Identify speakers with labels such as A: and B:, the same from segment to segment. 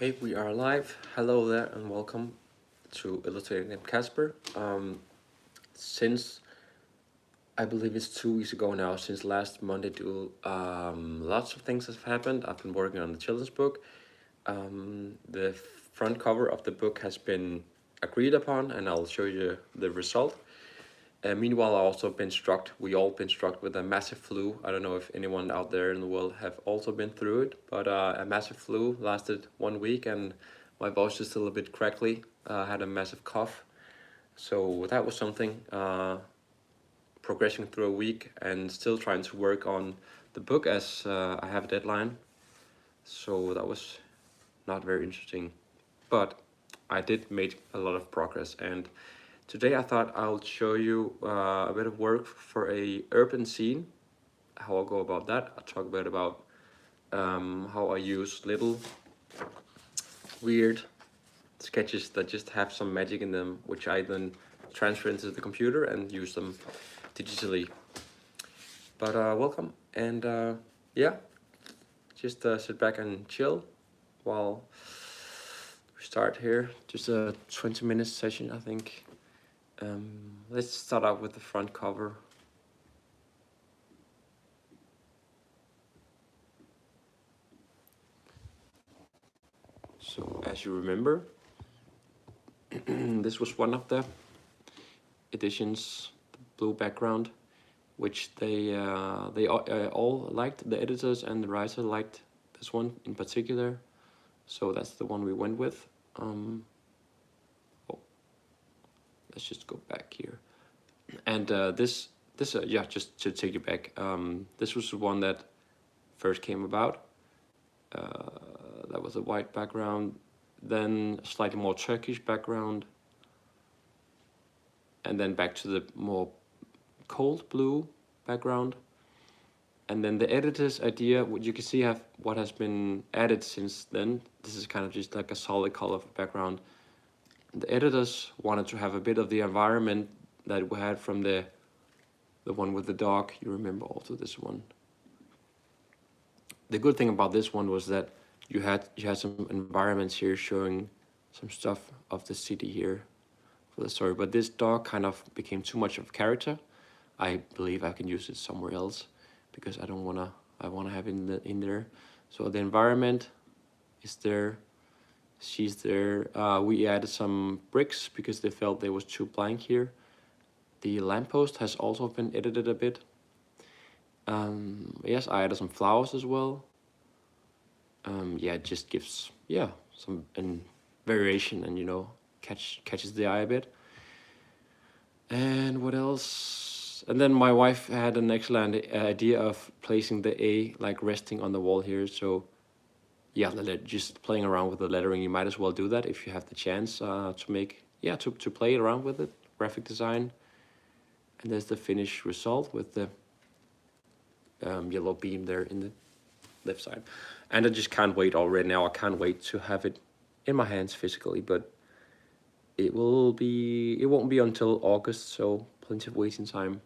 A: Okay, we are live. Hello there and welcome to Illustrating named Casper. Since I believe it's 2 weeks ago now, since last Monday to lots of things have happened. I've been working on the children's book. The front cover of the book has been agreed upon and I'll show you the result. Meanwhile, we all been struck with a massive flu. I don't know if anyone out there in the world have also been through it, but a massive flu lasted 1 week and my voice is still a bit crackly. I had a massive cough. So that was something, progressing through a week and still trying to work on the book as I have a deadline. So that was not very interesting, but I did make a lot of progress. And today I thought I'll show you a bit of work for a urban scene, how I'll go about that. I'll talk a bit about how I use little weird sketches that just have some magic in them, which I then transfer into the computer and use them digitally. But welcome, and yeah, just sit back and chill while we start here. Just a 20-minute session, I think. Let's start out with the front cover. So as you remember, this was one of the editions, the blue background, which they all liked. The editors and the writer liked this one in particular, so that's the one we went with. Let's just go back here. And this yeah, just to take you back, this was the one that first came about. That was a white background, then slightly more Turkish background, and then back to the more cold blue background. And then the editor's idea, what you can see what has been added since then. This is kind of just like a solid color background. The editors wanted to have a bit of the environment that we had from the one with the dog. You remember also this one. The good thing about this one was that you had some environments here showing some stuff of the city here for the story, but this dog kind of became too much of a character. I believe I can use it somewhere else because I wanna have it in there. So the environment is there. She's there. We added some bricks because they felt they was too blank here. The lamppost has also been edited a bit. Yes, I added some flowers as well. Yeah, it just gives some variation and catches the eye a bit. And what else? And then my wife had an excellent idea of placing the A like resting on the wall here. So yeah, just playing around with the lettering, you might as well do that if you have the chance to play around with it. Graphic design. And there's the finished result with the yellow beam there in the left side. And I just can't wait already now. I can't wait to have it in my hands physically, but it won't be until August, so plenty of waiting time.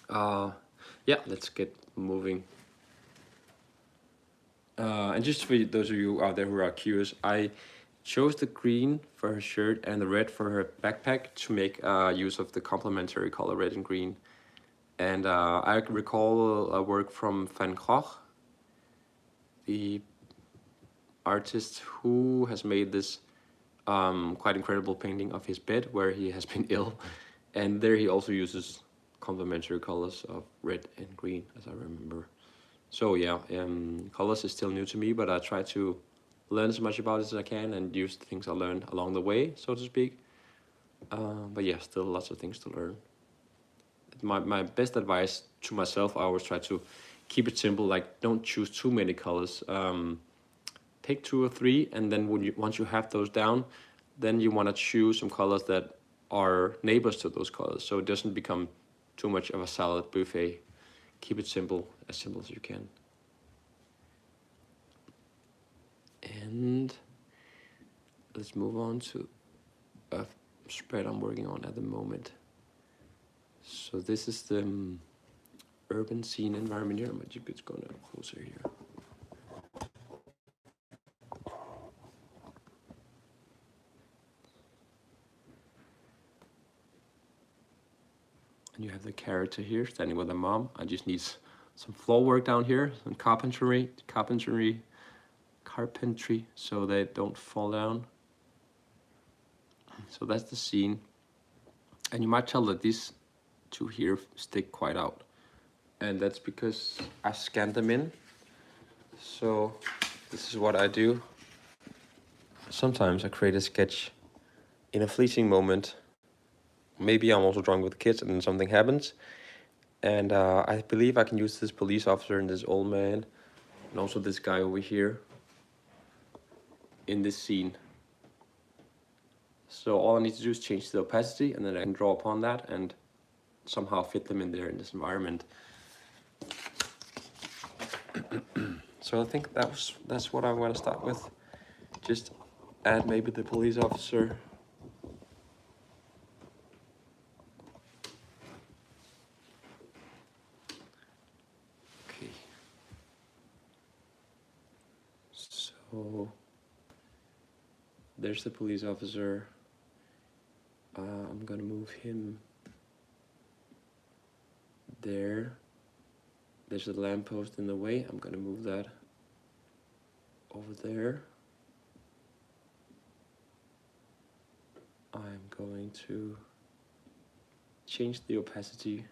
A: Yeah, let's get moving. And just for those of you out there who are curious, I chose the green for her shirt and the red for her backpack to make use of the complementary color red and green. And I recall a work from Van Gogh, the artist who has made this quite incredible painting of his bed where he has been ill. And there he also uses complementary colors of red and green, as I remember. So yeah, colors is still new to me, but I try to learn as much about it as I can and use the things I learned along the way, so to speak. But yeah, still lots of things to learn. My best advice to myself, I always try to keep it simple, like don't choose too many colors. Take 2 or 3, and then once you have those down, then you want to choose some colors that are neighbors to those colors, so it doesn't become too much of a salad buffet. Keep it simple as you can. And let's move on to a spread I'm working on at the moment. So this is the urban scene environment here. I'm just gonna closer here. And you have the character here standing with a mom. I just need some floor work down here, some carpentry, so they don't fall down. So that's the scene. And you might tell that these two here stick quite out. And that's because I scanned them in. So this is what I do. Sometimes I create a sketch in a fleeting moment. Maybe I'm also drunk with the kids and then something happens. And I believe I can use this police officer and this old man and also this guy over here in this scene. So all I need to do is change the opacity, and then I can draw upon that and somehow fit them in there in this environment. So I think that's what I'm going to start with. Just add maybe the police officer. Okay. So there's the police officer. I'm gonna move him there. There's a lamppost in the way. I'm gonna move that over there. I'm going to change the opacity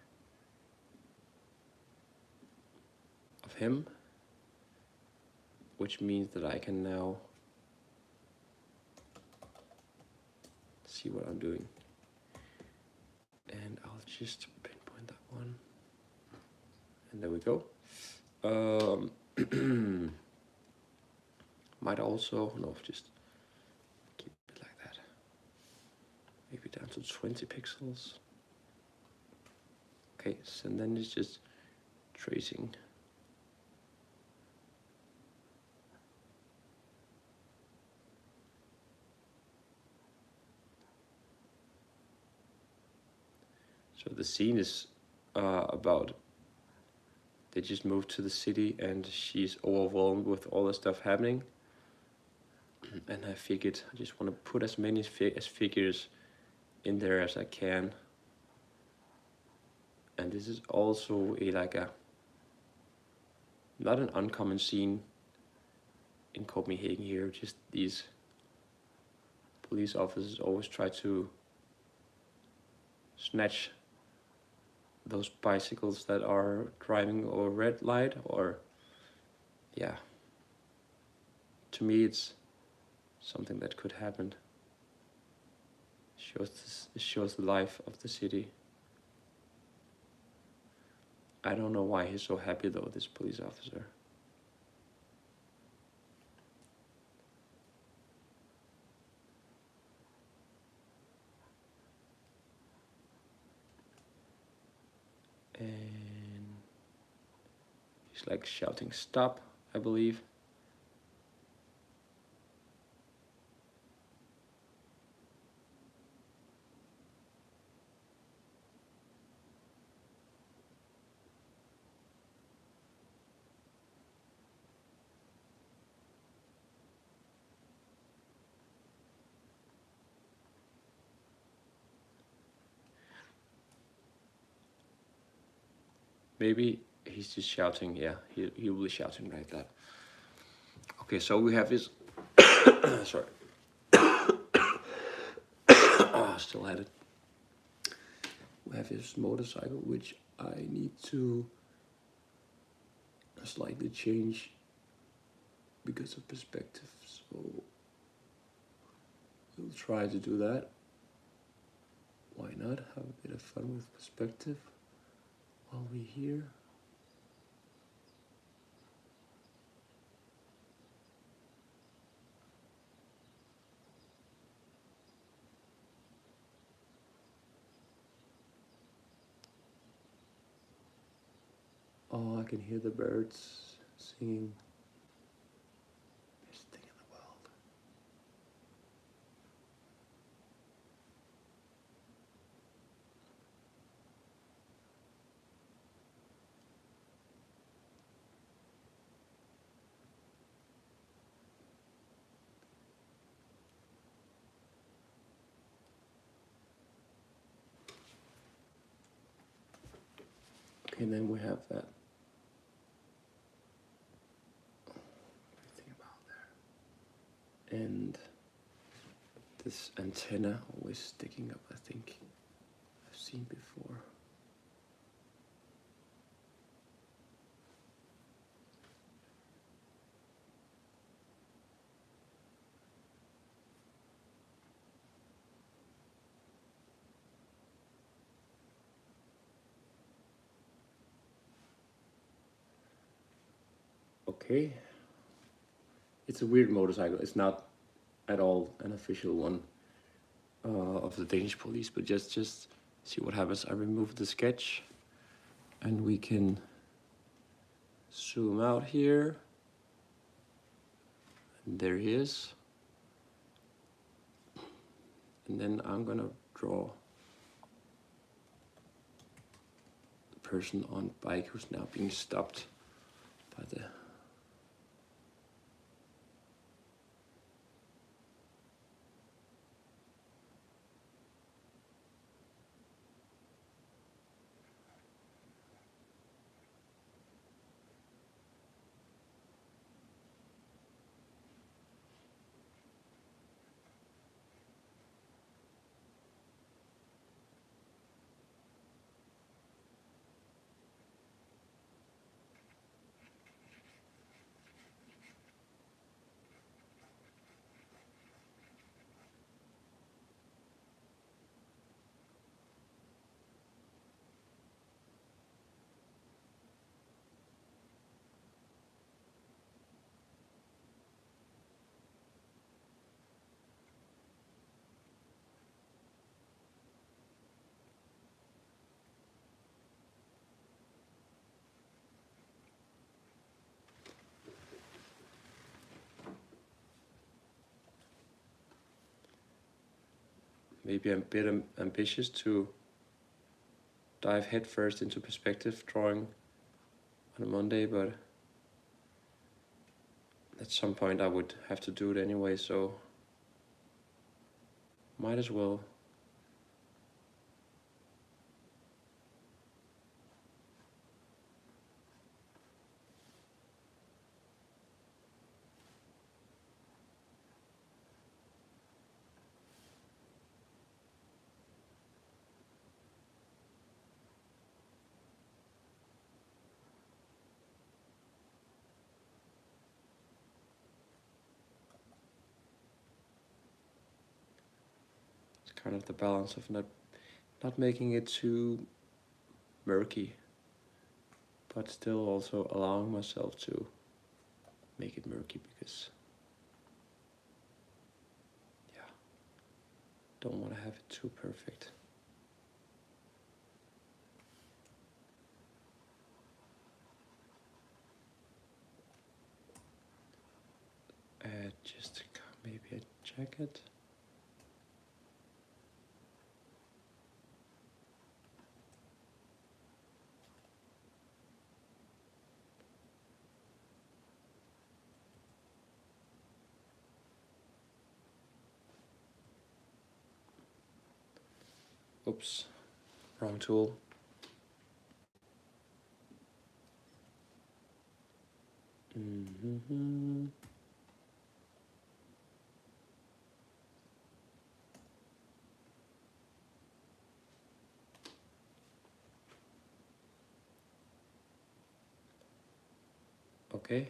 A: of him, which means that I can now see what I'm doing. And I'll just pinpoint that one. And there we go. Might also, no, just keep it like that. Maybe down to 20 pixels. Okay, so then it's just tracing. So the scene is about they just moved to the city and she's overwhelmed with all the stuff happening. And I figured I just want to put as many figures in there as I can. And this is also not an uncommon scene in Copenhagen here. Just these police officers always try to snatch those bicycles that are driving over red light, or yeah, to me it's something that could happen. It shows the life of the city. I don't know why he's so happy though, this police officer. And he's like shouting stop, I believe. Maybe he's just shouting, yeah, he will be shouting like that. Okay, so we have his, sorry. Oh, still had it. We have his motorcycle, which I need to slightly change because of perspective, so we'll try to do that. Why not have a bit of fun with perspective while we're here? Oh, I can hear the birds singing. Best thing in the world. Okay, and then we have that everything about there. And this antenna always sticking up, I think I've seen before. Okay, it's a weird motorcycle. It's not at all an official one of the Danish police, but just see what happens. I remove the sketch and we can zoom out here. And there he is. And then I'm gonna draw the person on bike who's now being stopped by the maybe I'm a bit ambitious to dive headfirst into perspective drawing on a Monday, but at some point I would have to do it anyway, so might as well. It's kind of the balance of not making it too murky, but still also allowing myself to make it murky because, yeah, don't want to have it too perfect. Just maybe a jacket. Oops, wrong tool. Okay.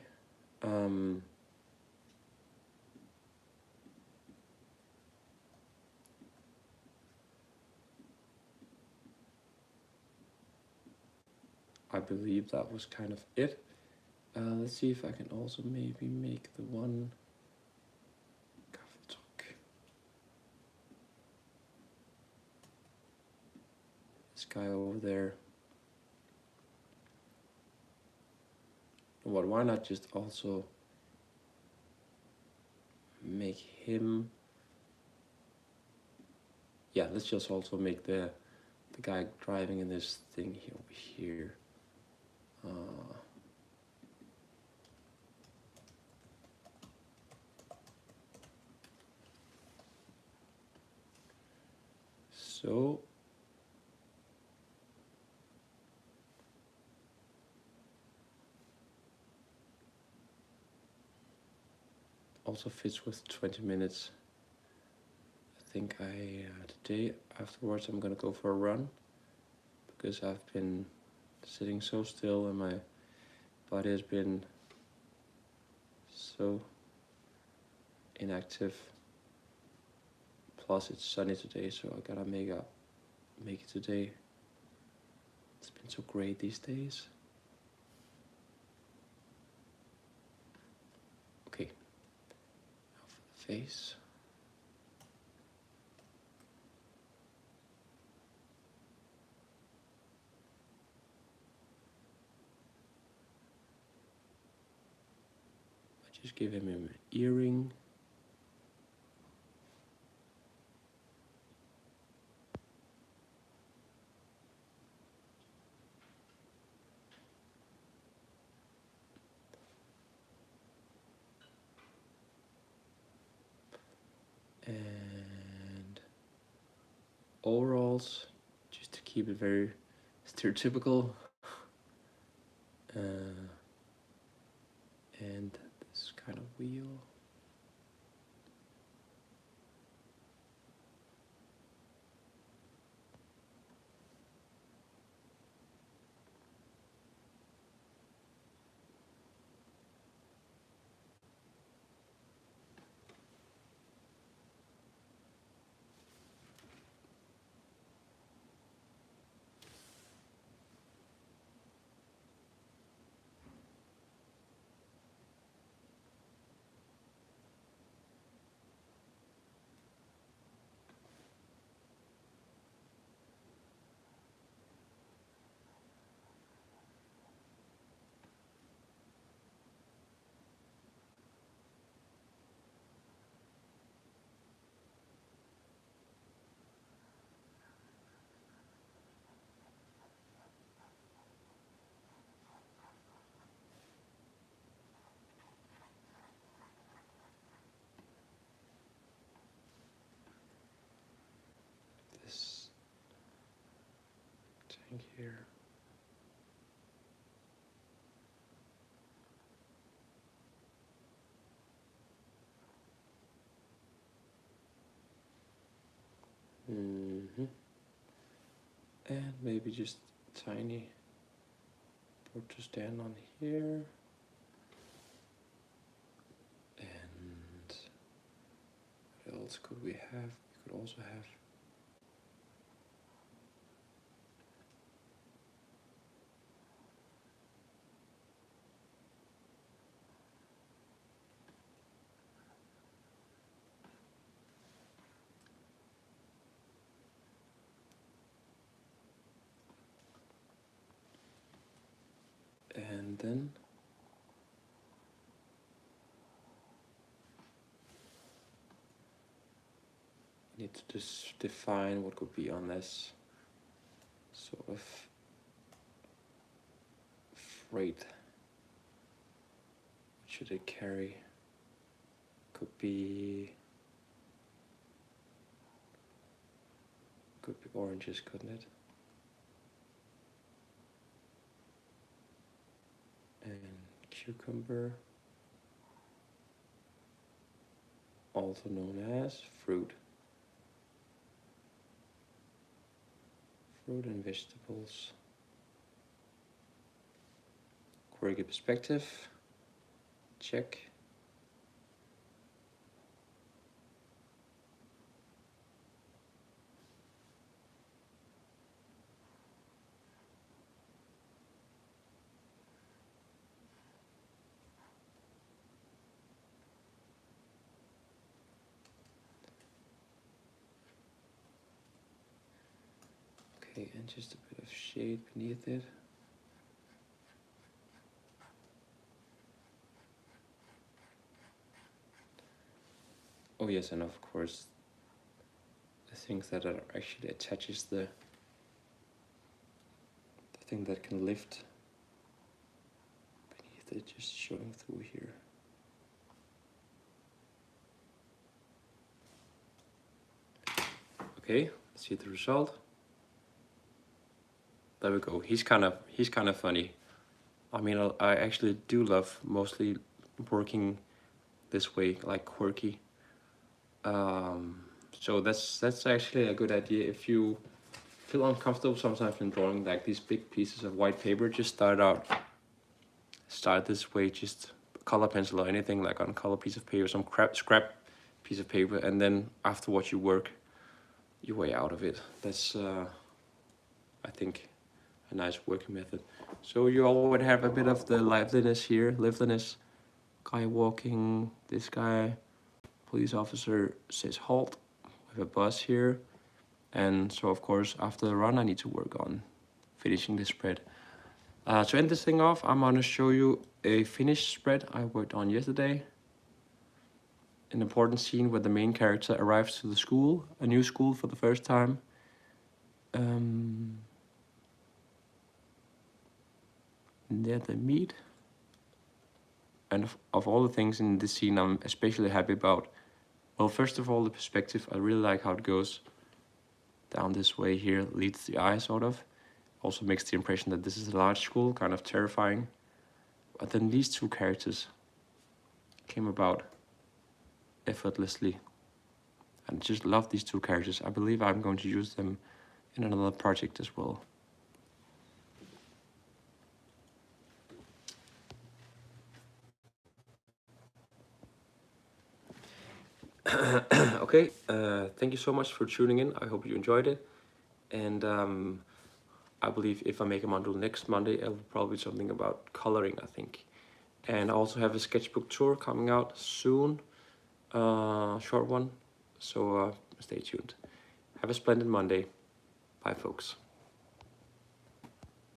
A: I believe that was kind of it. Let's see if I can also maybe make the one this guy over there. What? Why not just also make him? Yeah, let's just also make the guy driving in this thing here over here. So also fits with 20 minutes. I think today afterwards I'm gonna go for a run, because I've been sitting so still and my body has been so inactive. Plus it's sunny today, so I gotta make it today. It's been so great these days. Okay, now for the face. I just give him an earring. And overalls, just to keep it very stereotypical. And this kind of wheel. This tank here. And maybe just tiny board to stand on here. And what else could we have? We could also have and then we need to just define what could be on this sort of freight. What should it carry? Could be oranges, couldn't it? And cucumber, also known as fruit. Fruit and vegetables. Quirky perspective, check. Okay, and just a bit of shade beneath it. Oh yes, and of course, the things that are actually attaches the thing that can lift beneath it, just showing through here. Okay, let's see the result. There we go. He's kind of funny. I mean, I actually do love mostly working this way, like quirky. So that's actually a good idea. If you feel uncomfortable sometimes in drawing like these big pieces of white paper, just start this way, just color pencil or anything like on a color piece of paper, some scrap piece of paper, and then afterwards you work your way out of it. That's I think a nice working method. So you already have a bit of the liveliness here, guy walking, this guy, police officer says halt, we have a bus here. And so of course after the run I need to work on finishing the spread. To end this thing off, I'm gonna show you a finished spread I worked on yesterday. An important scene where the main character arrives to the school, a new school for the first time. And there they meet. And of all the things in this scene I'm especially happy about, well, first of all, the perspective. I really like how it goes down this way here, leads the eye sort of. Also makes the impression that this is a large school, kind of terrifying. But then these two characters came about effortlessly. I just love these two characters. I believe I'm going to use them in another project as well. Okay, thank you so much for tuning in. I hope you enjoyed it. And I believe if I make a module next Monday, it will probably be something about coloring, I think. And I also have a sketchbook tour coming out soon, short one. So stay tuned. Have a splendid Monday. Bye, folks.